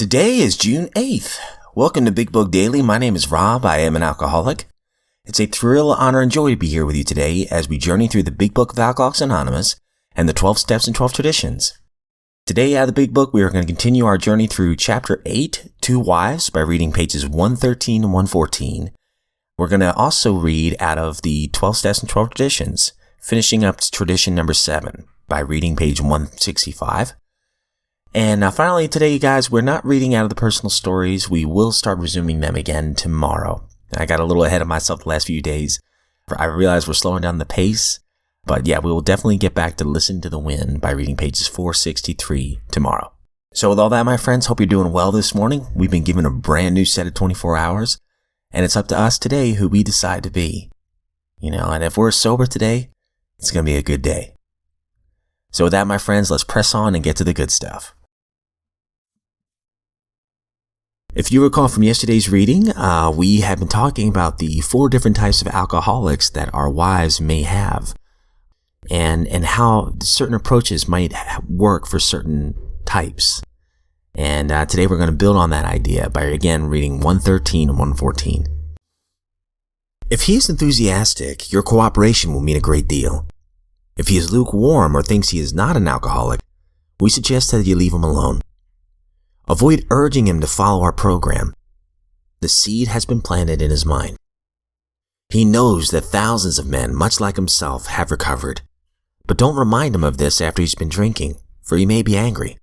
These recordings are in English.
Today is June 8th. Welcome to Big Book Daily. My name is Rob. I am an alcoholic. It's a thrill, honor, and joy to be here with you today as we journey through the Big Book of Alcoholics Anonymous and the 12 Steps and 12 Traditions. Today out of the Big Book, we are going to continue our journey through Chapter 8, Two Wives, by reading pages 113 and 114. We're going to also read out of the 12 Steps and 12 Traditions, finishing up tradition number 7 by reading page 165. And finally today, you guys, we're not reading out of the personal stories. We will start resuming them again tomorrow. I got a little ahead of myself the last few days. I realized we're slowing down the pace. But yeah, we will definitely get back to Listen to the Wind by reading pages 463 tomorrow. So with all that, my friends, hope you're doing well this morning. We've been given a brand new set of 24 hours. And it's up to us today who we decide to be. And if we're sober today, it's going to be a good day. So with that, my friends, let's press on and get to the good stuff. If you recall from yesterday's reading, we have been talking about the 4 different types of alcoholics that our wives may have, and how certain approaches might work for certain types. And today we're going to build on that idea by again reading 113 and 114. If he is enthusiastic, your cooperation will mean a great deal. If he is lukewarm or thinks he is not an alcoholic, we suggest that you leave him alone. Avoid urging him to follow our program. The seed has been planted in his mind. He knows that thousands of men, much like himself, have recovered. But don't remind him of this after he's been drinking, for he may be angry.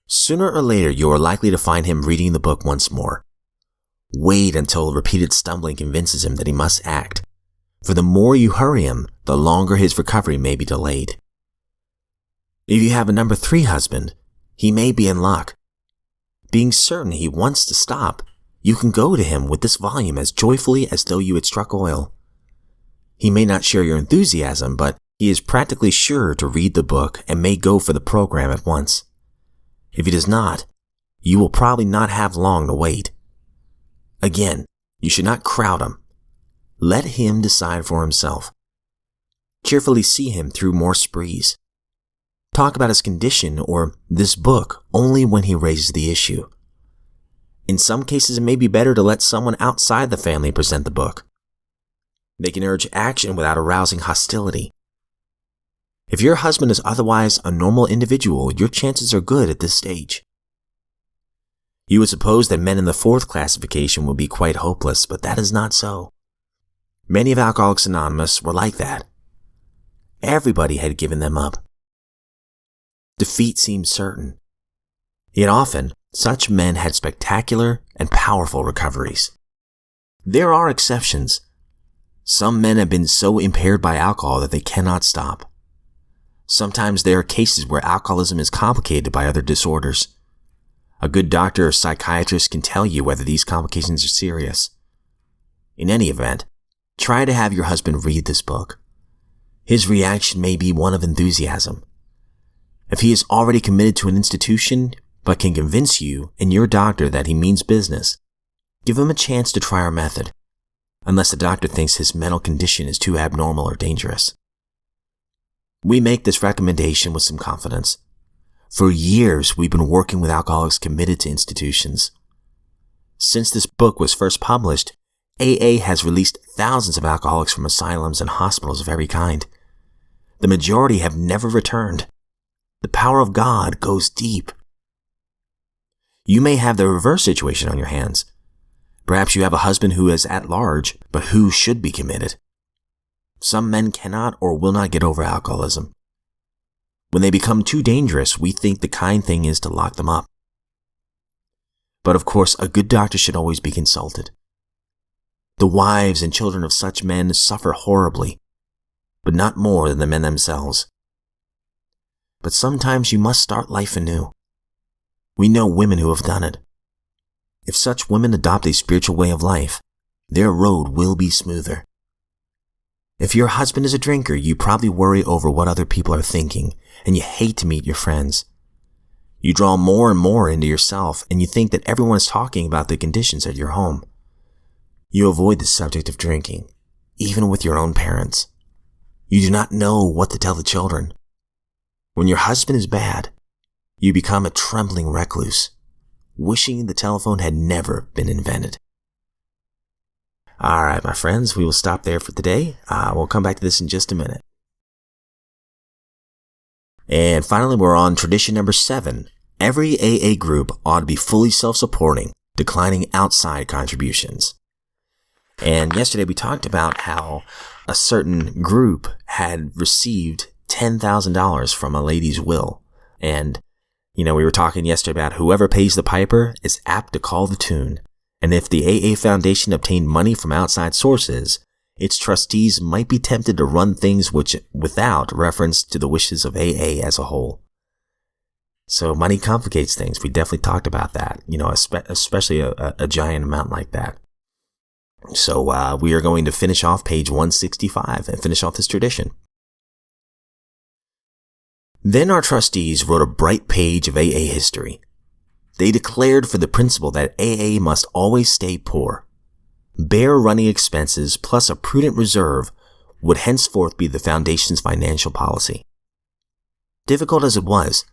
Sooner or later, you are likely to find him reading the book once more. Wait until repeated stumbling convinces him that he must act, for the more you hurry him, the longer his recovery may be delayed. If you have a number 3 husband, he may be in luck. Being certain he wants to stop, you can go to him with this volume as joyfully as though you had struck oil. He may not share your enthusiasm, but he is practically sure to read the book and may go for the program at once. If he does not, you will probably not have long to wait. Again, you should not crowd him. Let him decide for himself. Cheerfully see him through more sprees. Talk about his condition or this book only when he raises the issue. In some cases, it may be better to let someone outside the family present the book. They can urge action without arousing hostility. If your husband is otherwise a normal individual, your chances are good at this stage. You would suppose that men in the 4th classification would be quite hopeless, but that is not so. Many of Alcoholics Anonymous were like that. Everybody had given them up. Defeat seemed certain. Yet often, such men had spectacular and powerful recoveries. There are exceptions. Some men have been so impaired by alcohol that they cannot stop. Sometimes there are cases where alcoholism is complicated by other disorders. A good doctor or psychiatrist can tell you whether these complications are serious. In any event, try to have your husband read this book. His reaction may be one of enthusiasm. If he is already committed to an institution, but can convince you and your doctor that he means business, give him a chance to try our method, unless the doctor thinks his mental condition is too abnormal or dangerous. We make this recommendation with some confidence. For years, we've been working with alcoholics committed to institutions. Since this book was first published, AA has released thousands of alcoholics from asylums and hospitals of every kind. The majority have never returned. The power of God goes deep. You may have the reverse situation on your hands. Perhaps you have a husband who is at large, but who should be committed. Some men cannot or will not get over alcoholism. When they become too dangerous, we think the kind thing is to lock them up. But of course, a good doctor should always be consulted. The wives and children of such men suffer horribly, but not more than the men themselves. But sometimes you must start life anew. We know women who have done it. If such women adopt a spiritual way of life, their road will be smoother. If your husband is a drinker, you probably worry over what other people are thinking, and you hate to meet your friends. You draw more and more into yourself, and you think that everyone is talking about the conditions at your home. You avoid the subject of drinking, even with your own parents. You do not know what to tell the children. When your husband is bad, you become a trembling recluse. wishing the telephone had never been invented. All right, my friends, we will stop there for today. We'll come back to this in just a minute. And finally, we're on tradition number 7. Every AA group ought to be fully self-supporting, declining outside contributions. And yesterday we talked about how a certain group had received $10,000 from a lady's will. And, we were talking yesterday about whoever pays the piper is apt to call the tune. And if the AA Foundation obtained money from outside sources, its trustees might be tempted to run things without reference to the wishes of AA as a whole. So money complicates things. We definitely talked about that, especially a giant amount like that. So we are going to finish off page 165 and finish off this tradition. Then our trustees wrote a bright page of AA history. They declared for the principle that AA must always stay poor. Bare running expenses plus a prudent reserve would henceforth be the foundation's financial policy. Difficult as it was,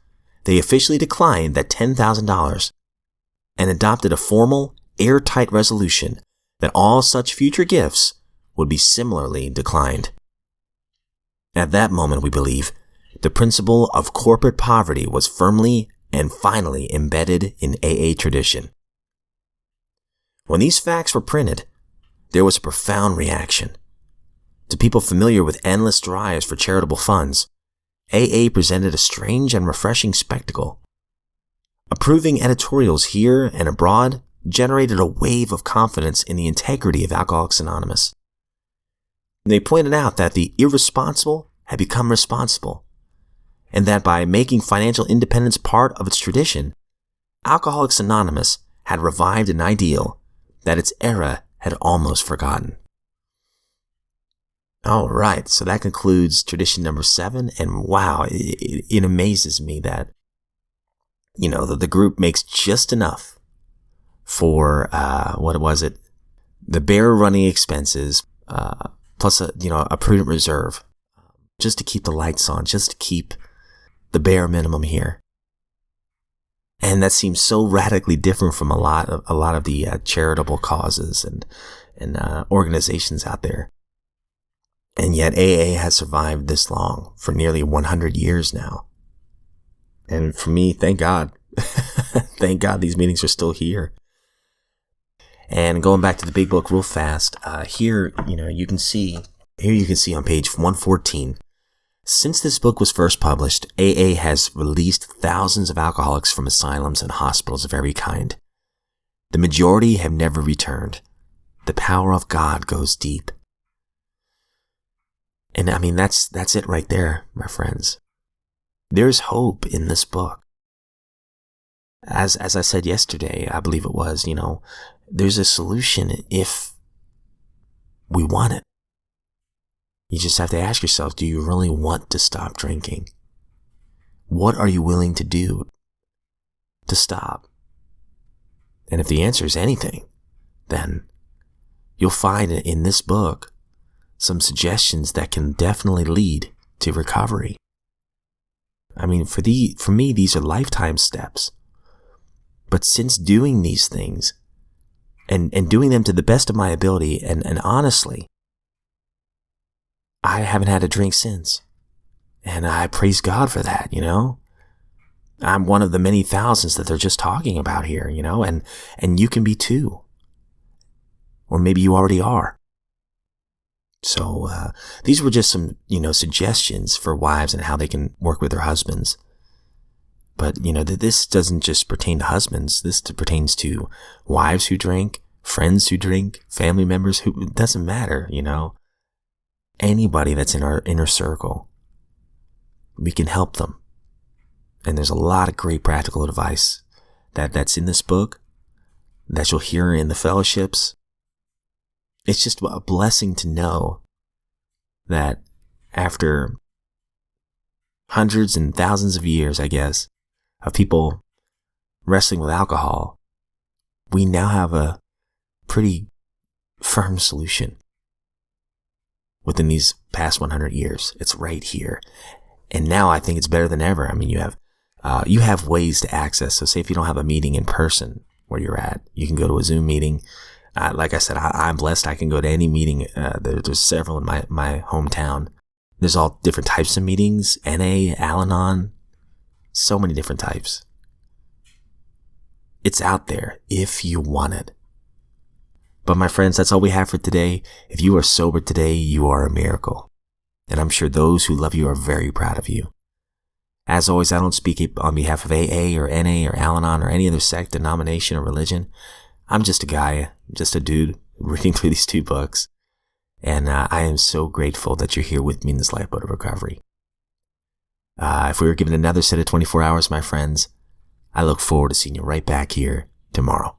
they officially declined that $10,000 and adopted a formal, airtight resolution that all such future gifts would be similarly declined. At that moment, we believe, the principle of corporate poverty was firmly and finally embedded in AA tradition. When these facts were printed, there was a profound reaction. To people familiar with endless drives for charitable funds, AA presented a strange and refreshing spectacle. Approving editorials here and abroad generated a wave of confidence in the integrity of Alcoholics Anonymous. They pointed out that the irresponsible had become responsible, and that by making financial independence part of its tradition, Alcoholics Anonymous had revived an ideal that its era had almost forgotten. All right, so that concludes tradition number 7, and wow, it amazes me that, the group makes just enough for, the bare running expenses, plus a prudent reserve, just to keep the lights on, just to keep the bare minimum here. And that seems so radically different from a lot of the charitable causes and organizations out there. And yet AA has survived this long, for nearly 100 years now. And for me, thank God. Thank God these meetings are still here. And going back to the big book real fast, here you can see on page 114, since this book was first published, AA has released thousands of alcoholics from asylums and hospitals of every kind. The majority have never returned. The power of God goes deep. And I mean, that's it right there, my friends. There's hope in this book. As I said yesterday, I believe it was, there's a solution if we want it. You just have to ask yourself, do you really want to stop drinking? What are you willing to do to stop? And if the answer is anything, then you'll find in this book some suggestions that can definitely lead to recovery. I mean, for me, these are lifetime steps. But since doing these things and doing them to the best of my ability and honestly, I haven't had a drink since. And I praise God for that, I'm one of the many thousands that they're just talking about here, and you can be too. Or maybe you already are. So these were just some, suggestions for wives and how they can work with their husbands. But, this doesn't just pertain to husbands. This pertains to wives who drink, friends who drink, family members who, it doesn't matter, Anybody that's in our inner circle, we can help them. And there's a lot of great practical advice that's in this book that you'll hear in the fellowships. It's just a blessing to know that after hundreds and thousands of years, I guess, of people wrestling with alcohol, we now have a pretty firm solution. Within these past 100 years, it's right here. And now I think it's better than ever. I mean, you have You have ways to access. So say if you don't have a meeting in person where you're at, you can go to a Zoom meeting. Like I said, I'm blessed. I can go to any meeting. There's several in my hometown. There's all different types of meetings, NA, Al-Anon, so many different types. It's out there if you want it. But my friends, that's all we have for today. If you are sober today, you are a miracle. And I'm sure those who love you are very proud of you. As always, I don't speak on behalf of AA or NA or Al-Anon or any other sect, denomination, or religion. I'm just a guy, just a dude reading through these 2 books. And I am so grateful that you're here with me in this lifeboat of recovery. If we were given another set of 24 hours, my friends, I look forward to seeing you right back here tomorrow.